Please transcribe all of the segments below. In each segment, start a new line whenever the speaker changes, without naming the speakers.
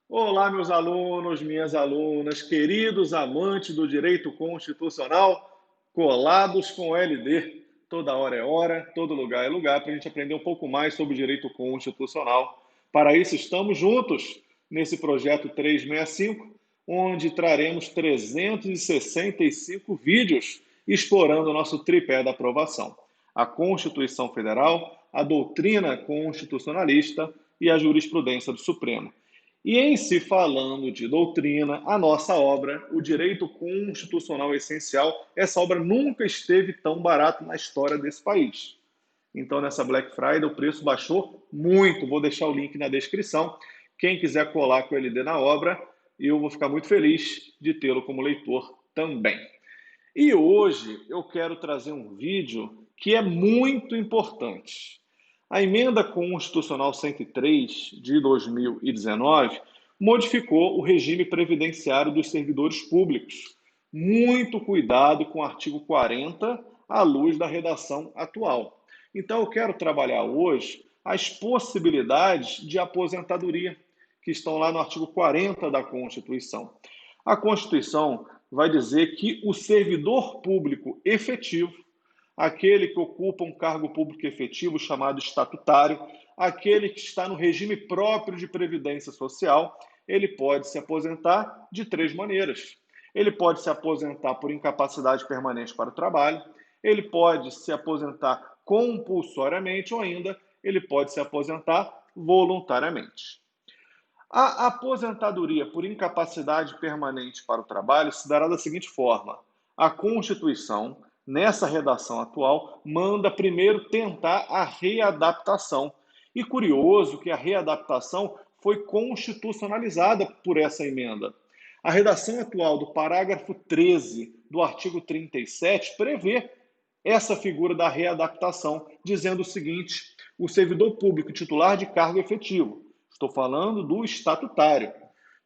Olá, meus alunos, minhas alunas, queridos amantes do direito constitucional, colados com o LD. Toda hora é hora, todo lugar é lugar, para a gente aprender um pouco mais sobre o direito constitucional. Para isso, estamos juntos nesse projeto 365, onde traremos 365 vídeos explorando o nosso tripé da aprovação: a Constituição Federal, a doutrina constitucionalista e a jurisprudência do Supremo. E em se falando de doutrina, a nossa obra, o Direito Constitucional Essencial, essa obra nunca esteve tão barata na história desse país. Então, nessa Black Friday, o preço baixou muito. Vou deixar o link na descrição. Quem quiser colar com o LD na obra, eu vou ficar muito feliz de tê-lo como leitor também. E hoje eu quero trazer um vídeo que é muito importante. A Emenda Constitucional 103 de 2019 modificou o regime previdenciário dos servidores públicos. Muito cuidado com o artigo 40 à luz da redação atual. Então eu quero trabalhar hoje as possibilidades de aposentadoria que estão lá no artigo 40 da Constituição. A Constituição vai dizer que o servidor público efetivo, aquele que ocupa um cargo público efetivo chamado estatutário, aquele que está no regime próprio de previdência social, ele pode se aposentar de três maneiras. Ele pode se aposentar por incapacidade permanente para o trabalho, ele pode se aposentar compulsoriamente ou ainda ele pode se aposentar voluntariamente. A aposentadoria por incapacidade permanente para o trabalho se dará da seguinte forma: a Constituição, nessa redação atual, manda primeiro tentar a readaptação. E curioso que a readaptação foi constitucionalizada por essa emenda. A redação atual do parágrafo 13 do artigo 37 prevê essa figura da readaptação, dizendo o seguinte: o servidor público titular de cargo efetivo, estou falando do estatutário,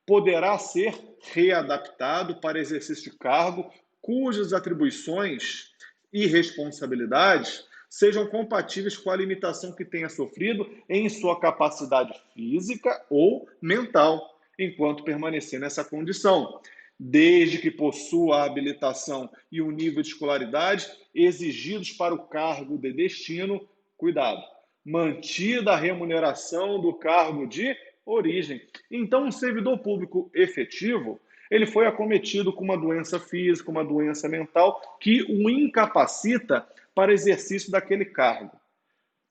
poderá ser readaptado para exercício de cargo cujas atribuições e responsabilidades sejam compatíveis com a limitação que tenha sofrido em sua capacidade física ou mental, enquanto permanecer nessa condição, desde que possua a habilitação e o nível de escolaridade exigidos para o cargo de destino, cuidado, mantida a remuneração do cargo de origem. Então, um servidor público efetivo, ele foi acometido com uma doença física, uma doença mental que o incapacita para exercício daquele cargo.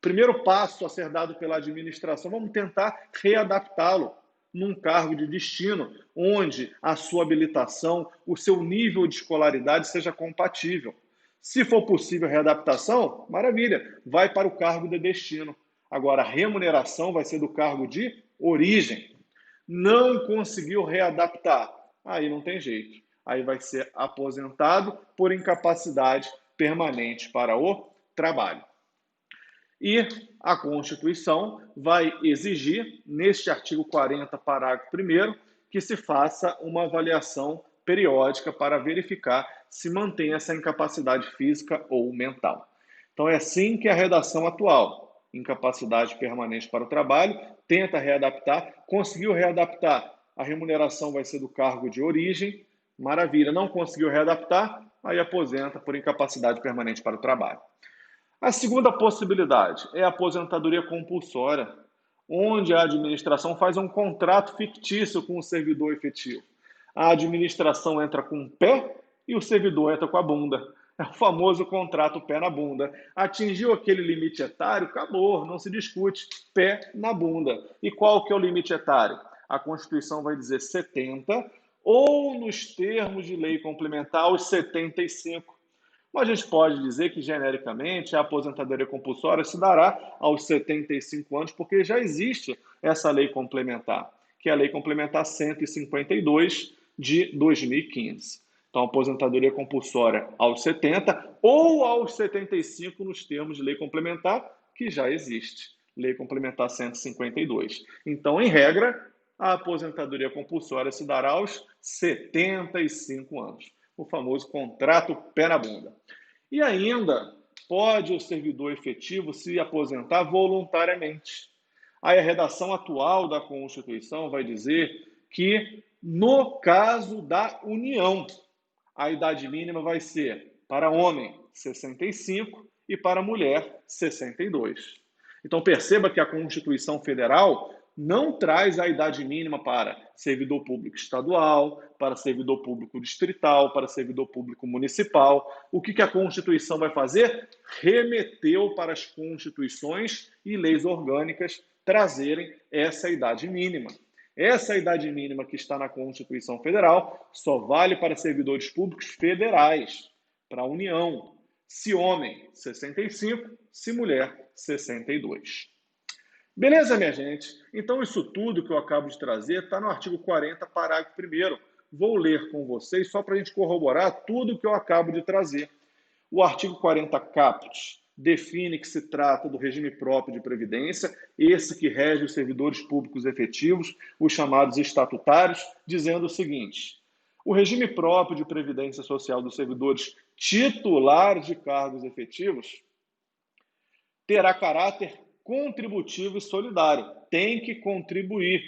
Primeiro passo a ser dado pela administração, vamos tentar readaptá-lo num cargo de destino, onde a sua habilitação, o seu nível de escolaridade seja compatível. Se for possível readaptação, maravilha, vai para o cargo de destino. Agora, a remuneração vai ser do cargo de origem. Não conseguiu readaptar, aí não tem jeito. Aí vai ser aposentado por incapacidade permanente para o trabalho. E a Constituição vai exigir, neste artigo 40, parágrafo 1º, que se faça uma avaliação periódica para verificar se mantém essa incapacidade física ou mental. Então é assim que a redação atual, incapacidade permanente para o trabalho, tenta readaptar, conseguiu readaptar, a remuneração vai ser do cargo de origem, maravilha, não conseguiu readaptar, aí aposenta por incapacidade permanente para o trabalho. A segunda possibilidade é a aposentadoria compulsória, onde a administração faz um contrato fictício com o servidor efetivo. A administração entra com o pé e o servidor entra com a bunda. É o famoso contrato pé na bunda. Atingiu aquele limite etário, acabou, não se discute, pé na bunda. E qual que é o limite etário? A Constituição vai dizer 70, ou nos termos de lei complementar, os 75. Mas a gente pode dizer que, genericamente, a aposentadoria compulsória se dará aos 75 anos, porque já existe essa lei complementar, que é a Lei Complementar 152 de 2015. Então, aposentadoria compulsória aos 70 ou aos 75 nos termos de lei complementar, que já existe, Lei Complementar 152. Então, em regra, a aposentadoria compulsória se dará aos 75 anos, o famoso contrato pé na bunda. E ainda pode o servidor efetivo se aposentar voluntariamente. Aí a redação atual da Constituição vai dizer que, no caso da união, a idade mínima vai ser para homem 65 e para mulher 62. Então perceba que a Constituição Federal não traz a idade mínima para servidor público estadual, para servidor público distrital, para servidor público municipal. O que a Constituição vai fazer? Remeteu para as constituições e leis orgânicas trazerem essa idade mínima. Essa idade mínima que está na Constituição Federal só vale para servidores públicos federais, para a União. Se homem, 65, se mulher, 62. Beleza, minha gente? Então, isso tudo que eu acabo de trazer está no artigo 40, parágrafo 1º. Vou ler com vocês só para a gente corroborar tudo que eu acabo de trazer. O artigo 40 caput define que se trata do regime próprio de previdência, esse que rege os servidores públicos efetivos, os chamados estatutários, dizendo o seguinte: o regime próprio de previdência social dos servidores titulares de cargos efetivos terá caráter contributivo e solidário. Tem que contribuir,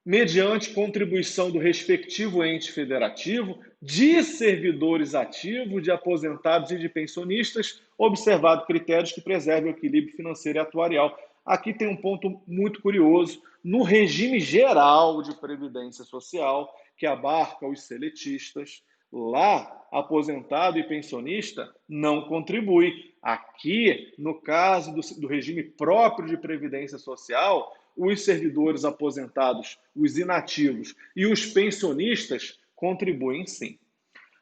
mediante contribuição do respectivo ente federativo, de servidores ativos, de aposentados e de pensionistas, observado critérios que preservem o equilíbrio financeiro e atuarial. Aqui tem um ponto muito curioso. No regime geral de previdência social, que abarca os seletistas, lá, aposentado e pensionista não contribui. Aqui, no caso do regime próprio de previdência social, os servidores aposentados, os inativos e os pensionistas contribuem sim.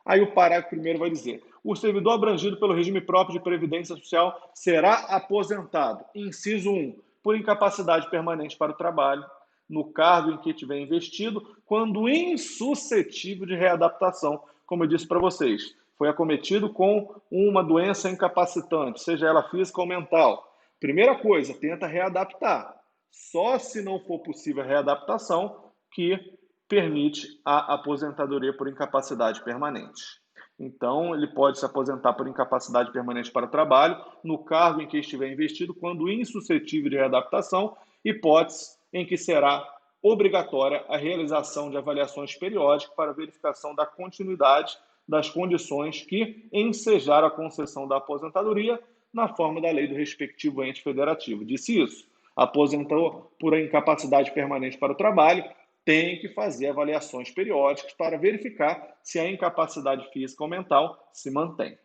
Aí o parágrafo 1º vai dizer: o servidor abrangido pelo regime próprio de previdência social será aposentado, inciso 1, por incapacidade permanente para o trabalho, no cargo em que tiver investido, quando insuscetível de readaptação. Como eu disse para vocês, foi acometido com uma doença incapacitante, seja ela física ou mental. Primeira coisa, tenta readaptar. Só se não for possível a readaptação que permite a aposentadoria por incapacidade permanente. Então, ele pode se aposentar por incapacidade permanente para o trabalho, no cargo em que estiver investido, quando insuscetível de readaptação, hipótese em que será obrigatória a realização de avaliações periódicas para verificação da continuidade das condições que ensejaram a concessão da aposentadoria na forma da lei do respectivo ente federativo. Disse isso. Aposentou por incapacidade permanente para o trabalho, tem que fazer avaliações periódicas para verificar se a incapacidade física ou mental se mantém.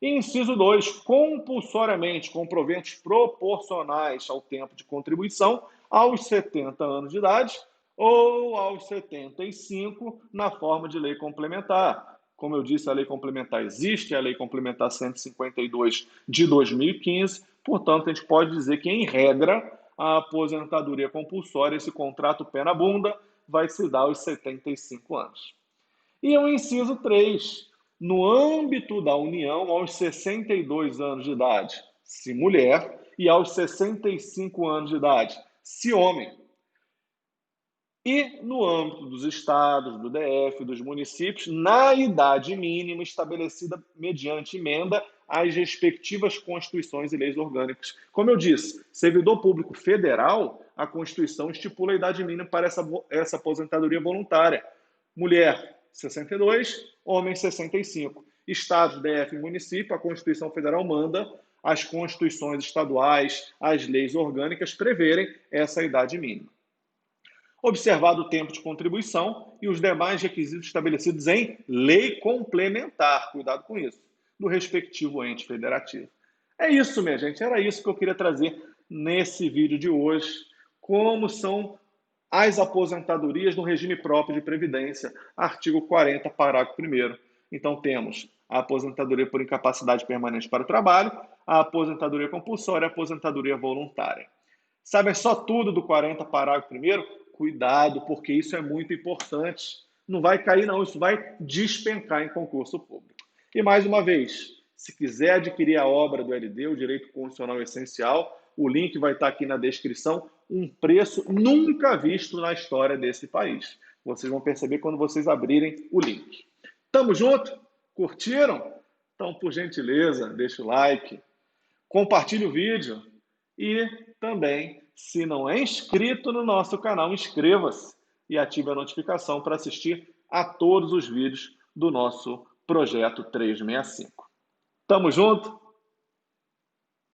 Inciso 2, compulsoriamente com proventos proporcionais ao tempo de contribuição aos 70 anos de idade ou aos 75 na forma de lei complementar. Como eu disse, a lei complementar existe, a lei complementar 152 de 2015, portanto, a gente pode dizer que, em regra, a aposentadoria compulsória, esse contrato pé na bunda, vai se dar aos 75 anos. E o inciso 3, no âmbito da União, aos 62 anos de idade, se mulher, e aos 65 anos de idade, se homem. E no âmbito dos estados, do DF, dos municípios, na idade mínima estabelecida mediante emenda às respectivas constituições e leis orgânicas. Como eu disse, servidor público federal, a Constituição estipula a idade mínima para essa aposentadoria voluntária. Mulher, 62, homem, 65. Estados, DF e município, a Constituição Federal manda as constituições estaduais, as leis orgânicas preverem essa idade mínima. Observado o tempo de contribuição e os demais requisitos estabelecidos em lei complementar, cuidado com isso, do respectivo ente federativo. É isso, minha gente, era isso que eu queria trazer nesse vídeo de hoje, como são as aposentadorias no regime próprio de previdência, artigo 40, parágrafo 1º. Então temos a aposentadoria por incapacidade permanente para o trabalho, a aposentadoria compulsória e a aposentadoria voluntária. Sabe só tudo do 40, parágrafo 1º? Cuidado, porque isso é muito importante. Não vai cair, não. Isso vai despencar em concurso público. E, mais uma vez, se quiser adquirir a obra do LD, o Direito Constitucional Essencial, o link vai estar aqui na descrição. Um preço nunca visto na história desse país. Vocês vão perceber quando vocês abrirem o link. Tamo junto? Curtiram? Então, por gentileza, deixa o like, compartilhe o vídeo e também Se não é inscrito no nosso canal, inscreva-se e ative a notificação para assistir a todos os vídeos do nosso Projeto 365. Tamo junto?